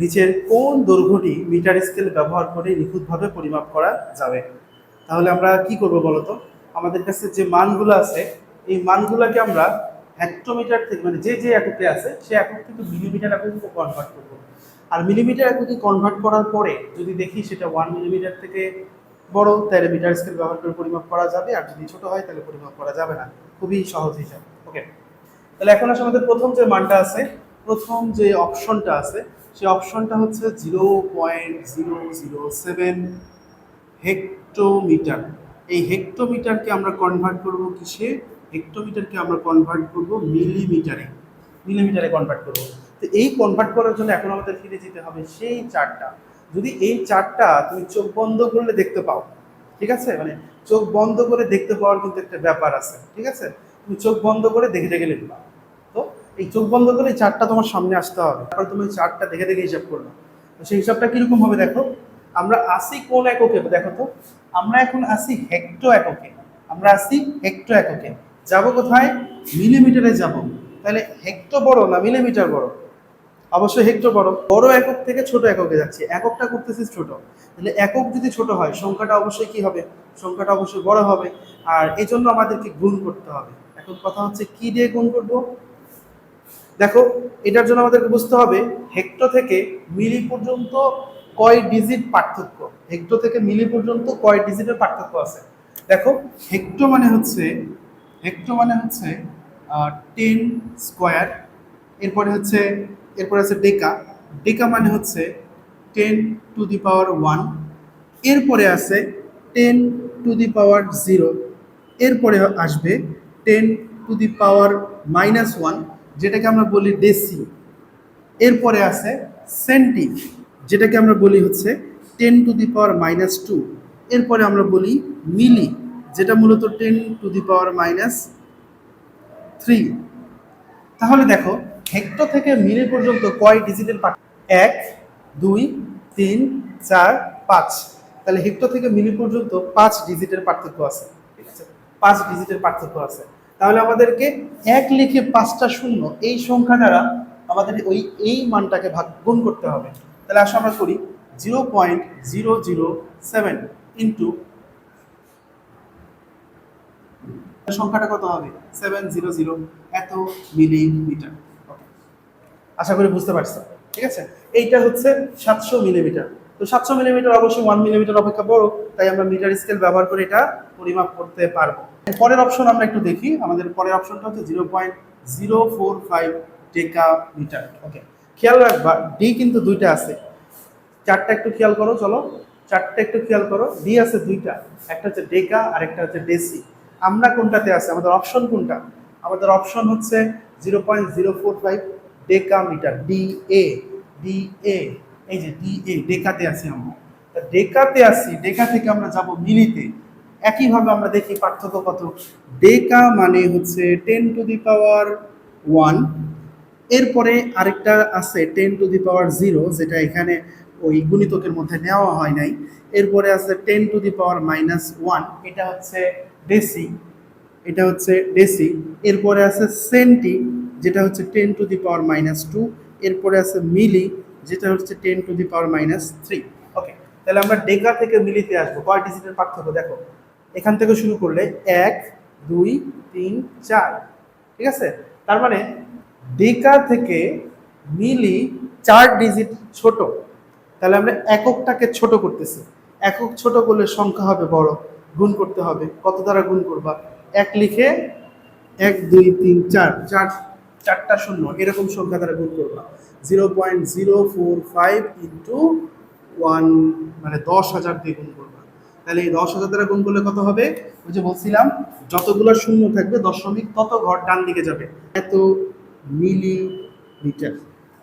নিচের কোন দৈর্ঘ্যটি metre scale ব্যবহার করে নিখুঁতভাবে পরিমাপ করা যাবে? তাহলে আমরা কি করব বলতো, আমাদের কাছে যে মানগুলো আছে এই মানগুলোকে আমরা হেক্টোমিটার থেকে, মানে যে যে এককে আছে সে একক থেকে মিলিমিটার এককে কনভার্ট করব। আর মিলিমিটার এককে কনভার্ট করার পরে যদি দেখি সেটা 1 মিলিমিটার থেকে বড়, তাহলে মিটার স্কেল ব্যবহার করে পরিমাপ করা যাবে, আর যদি ছোট হয় তাহলে পরিমাপ করা যাবে না। খুবই সহজ হিসাব। ওকে, তাহলে এখন আসলে আমাদের প্রথম যে মানটা আছে, প্রথম যে অপশনটা আছে সেই অপশনটা হচ্ছে 0.007 হেক্টোমিটার। এই হেক্টোমিটারকে আমরা কনভার্ট করব কিসে? হেক্টোমিটারকে আমরা কনভার্ট করব মিলিমিটারে। মিলিমিটারে কনভার্ট করব। তো এই কনভার্ট করার জন্য এখন আমাদের ফিরে যেতে হবে সেই চার্টটা। যদি এই চার্টটা তুমি চোখ বন্ধ করলে দেখতে পাও, ঠিক আছে, মানে চোখ বন্ধ করে দেখতে পাওয়ার কিন্তু একটা ব্যাপার আছে, ঠিক আছে, তুমি চোখ বন্ধ করে দেখে দেখে লিখবা। তো এই চোখ বন্ধ করে এই চার্টটা তোমার সামনে আসতে হবে, তারপর তুমি চার্টটা দেখে দেখে হিসাব করবে। তো সেই হিসাবটা কিরকম হবে দেখো, আমরা আসি কোন এককে দেখো তো, আমরা এখন আসি হেক্টো এককে। আমরা আসি হেক্টো এককে, যাব কোথায়? মিলিমিটারে যাব। তাহলে হেক্টো বড় না মিলিমিটার বড়? অবশ্যই হেক্টর বড়। বড় একক থেকে ছোট এককে যাচ্ছে, এককটা করতেছি ছোট, তাহলে একক যদি ছোট হয় সংখ্যাটা অবশ্যই কি হবে? সংখ্যাটা অবশ্যই বড় হবে। আর এই জন্য আমাদেরকে গুণ করতে হবে। এখন কথা হচ্ছে কি দিয়ে গুণ করব? দেখো, এটার জন্য আমাদেরকে বুঝতে হবে হেক্টো থেকে মিলি পর্যন্ত কয় ডিজিট পার্থক্য। হেক্টো থেকে মিলি পর্যন্ত কয় ডিজিটের পার্থক্য আছে। দেখো, হেক্টো মানে হচ্ছে, হেক্টো মানে হচ্ছে 10 স্কোয়ার। এরপরে হচ্ছে, এরপরে আছে ডেকা। ডেকা মানে হচ্ছে 10⁻1। এরপরে আছে 10⁻0। এরপরে আসবে 10⁻−1, যেটাকে আমরা বলি ডেসি। এরপরে আছে সেন্টি, যেটাকে আমরা বলি হচ্ছে 10⁻−2। এরপরে আমরা বলি মিলি, যেটা মূলত 10⁻−3। তাহলে দেখো, হেক্টো থেকে মিলি পর্যন্ত কয় ডিজিটের পার্থক্য? 1, 2, 3, 4, 5। তাহলে হেক্টো থেকে মিলি পর্যন্ত 5 ডিজিটের পার্থক্য আছে, ঠিক আছে, 5 ডিজিটের পার্থক্য আছে। তাহলে আমাদেরকে 1 লিখে 5টা শূন্য এই সংখ্যা দ্বারা আমাদের এই মানটাকে গুণ করতে হবে। তাহলে আসলে আমরা করি 0.007 ইন্টু সংখ্যাটা কত হবে? 700, এত মিলিমিটার। আশা করি বুঝতে পারছো, ঠিক আছে। এইটা হচ্ছে 700 মিলিমিটার। তো 700 মিলিমিটার অবশ্যই 1 মিলিমিটার অপেক্ষা বড়, তাই আমরা মিটার স্কেল ব্যবহার করে এটা পরিমাপ করতে পারবো। পরের অপশন আমরা একটু দেখি, আমাদের পরের অপশনটা হচ্ছে 0.045 ডেকা মিটার। ওকে, খেয়াল রাখবা ডি কিন্তু দুইটা আছে, চারটা একটু খেয়াল করো, চলো চারটা একটু খেয়াল করো। ডি আছে দুইটা, একটা হচ্ছে ডেকা আর একটা হচ্ছে ডেসি। আমরা কোনটাতে আছে? আমাদের অপশন কোনটা? আমাদের অপশন হচ্ছে 0.045 deca metre, D A. D A, এই যে ডি এ, ডেকাতে আছি আমরা। তা ডেকাতে আছি, ডেকা থেকে আমরা যাব মিলিতে। একইভাবে আমরা দেখি পার্থক্য কত। ডেকা মানে হচ্ছে 10⁻1। এরপরে আরেকটা আছে 10⁻0, যেটা এখানে ওই গুণিতকের মধ্যে নেওয়া হয় নাই। এরপরে আছে 10⁻−1, এটা হচ্ছে ডেসি, এটা হচ্ছে ডেসি। এরপরে আছে সেন্টি, যেটা হচ্ছে 10⁻²। এরপরে আছে মিলি, যেটা হচ্ছে 10⁻3। ওকে, তাহলে আমরা ডেকা থেকে মিলিতে আসবো। কয় ডিজিটের পার্থক্য দেখো, এখান থেকে শুরু করলে 1, 2, 3, 4, ঠিক আছে। তার মানে ডেকা থেকে মিলি 4 ডিজিট ছোট। তাহলে আমরা এককটাকে ছোট করতেছি, একক ছোট করলে সংখ্যা হবে বড়, গুণ করতে হবে। কত দ্বারা গুণ করবা? 1 লিখে 1, 2, 3, 4, চারটা শূন্য এরকম সংখ্যা দ্বারা গুণ করবা। 0.045 ইন্টু 1, মানে 10,000 দিয়ে গুণ করবা। তাহলে এই 10,000 দ্বারা গুণ করলে কত হবে? ওই যে বলছিলাম, যতগুলো শূন্য থাকবে দশমিক তত ঘর ডান দিকে যাবে। এত মিলিমিটার,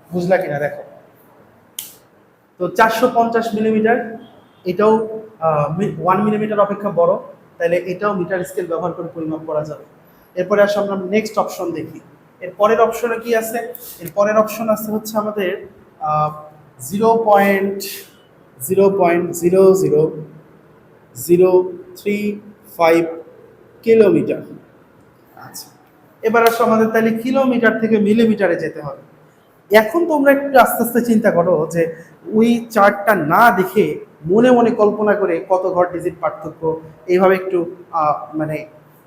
বুঝলা কিনা দেখো। তো 450 মিলিমিটার, এটাও 1 মিলিমিটার অপেক্ষা বড়, তাহলে এটাও মিটার স্কেল ব্যবহার করে পরিমাপ করা যাবে। এরপরে আসলে আমরা নেক্সট অপশন দেখি। এর পরের অপশনে কি আছে? এর পরের অপশন আছে হচ্ছে আমাদের 0.00035 কিলোমিটার। আচ্ছা, এবার আসলে আমাদের তাহলে কিলোমিটার থেকে মিলিমিটারে যেতে হবে। এখন তোমরা একটু আস্তে আস্তে চিন্তা করো যে ওই চার্টটা না দেখে মনে মনে কল্পনা করে কত ঘর ডিজিট পার্থক্য, এইভাবে একটু মানে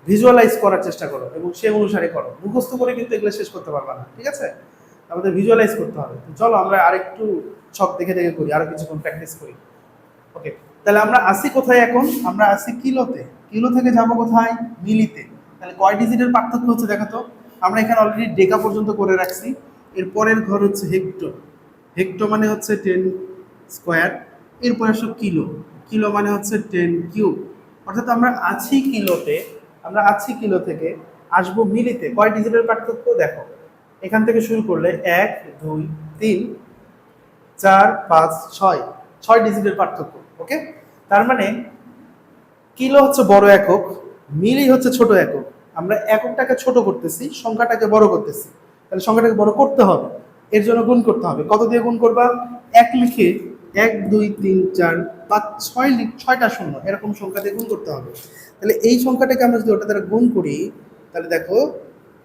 ভিজুয়ালাইজ করার চেষ্টা করো এবং সে অনুসারে করো। মুখস্থ করে কিন্তু এগুলো শেষ করতে পারবে না, ঠিক আছে? আমাদের ভিজুয়ালাইজ করতে হবে। তো চলো আমরা আরেকটু ছক দেখে দেখে করি, আরো কিছুক্ষণ প্র্যাকটিস করি। ওকে, তাহলে আমরা আসি কোথায় এখন? আমরা আসি কিলোতে। কিলো থেকে যাবো কোথায়? মিলিতে। তাহলে কয় ডিজিটের পার্থক্য হচ্ছে দেখো তো। আমরা এখানে অলরেডি ডেকা পর্যন্ত করে রাখছি। এর পরের ঘর হচ্ছে হেক্টর। হেক্টর মানে হচ্ছে 10 স্কোয়ার। এরপর আসো কিলো। কিলো মানে হচ্ছে 10 কিউব। অর্থাৎ আমরা আছি কিলোতে, আমরা আছি কিলো থেকে আসবো মিলিতে। কয় ডিজিটের পার্থক্য দেখো, এখান থেকে শুরু করলে 1 2 3 4 5 6, 6 ডিজিটের পার্থক্য। ওকে, তার মানে কিলো হচ্ছে বড় একক, মিলি হচ্ছে ছোট একক। আমরা এককটাকে ছোট করতেছি, সংখ্যাটাকে বড় করতেছি। তাহলে সংখ্যাটাকে বড় করতে হবে, এর জন্য গুণ করতে হবে। কত দিয়ে গুণ করবা? 1 লিখে 1 2 3 4 5 6 6টা শূন্য এরকম সংখ্যা দিয়ে গুণ করতে হবে। তাহলে এই সংখ্যাটাকে আমরা যদি ওটা দ্বারা গুণ করি, তাহলে দেখো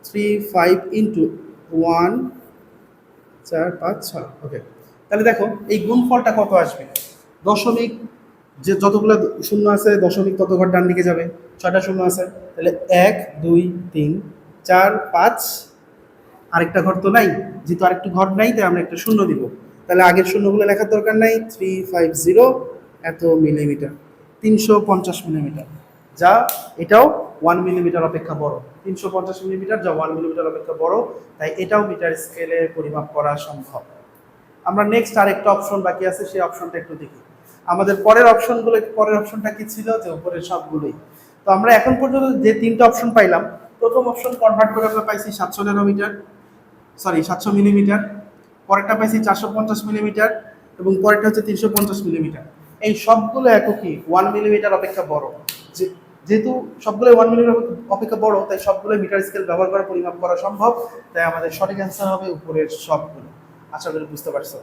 3 5 ইন্টু 1 4 5 6। ওকে, তাহলে দেখো এই গুণফলটা কত আসবে? দশমিক, যে যতগুলো শূন্য আছে দশমিক তত ঘর ডান দিকে যাবে। 6টা শূন্য আছে, তাহলে 1 2 3 4 5, আরেকটা ঘর তো নাই, যেহেতু আরেকটু ঘর নাই তাই আমরা একটা শূন্য দিব। তাহলে আগের শূন্যগুলো লেখার দরকার নাই। 350 এত মিলিমিটার, 350 মিলিমিটার, যা এটাও 1 মিলিমিটার অপেক্ষা বড়। 350 মিলিমিটার যা 1 মিলিমিটার অপেক্ষা বড়, তাই এটাও মিটার স্কেলে পরিমাপ করা সম্ভব। আমরা নেক্সট আরেকটা অপশন বাকি আছে, সেই অপশনটা একটু দেখি। আমাদের পরের অপশনগুলো, পরের অপশনটা কি ছিল? যে উপরের সবগুলোই। তো আমরা এখন পর্যন্ত যে 3টা অপশন পাইলাম, প্রথম অপশন কনভার্ট করে আমরা পাইছি 700 ন্যানোমিটার, সরি 700 মিলিমিটার। পরেরটা পাইছি 450 মিলিমিটার এবং পরেরটা হচ্ছে 350 মিলিমিটার। এই সবগুলো এককই 1 মিলিমিটার অপেক্ষা বড়। যেহেতু সবগুলো 1 মিলিমিটার অপেক্ষা বড়, তাই সবগুলো মিটার স্কেল ব্যবহার করে পরিমাপ করা সম্ভব। তাই আমাদের সঠিক অ্যান্সার হবে উপরের সবগুলো। আশা করি বুঝতে পারছো।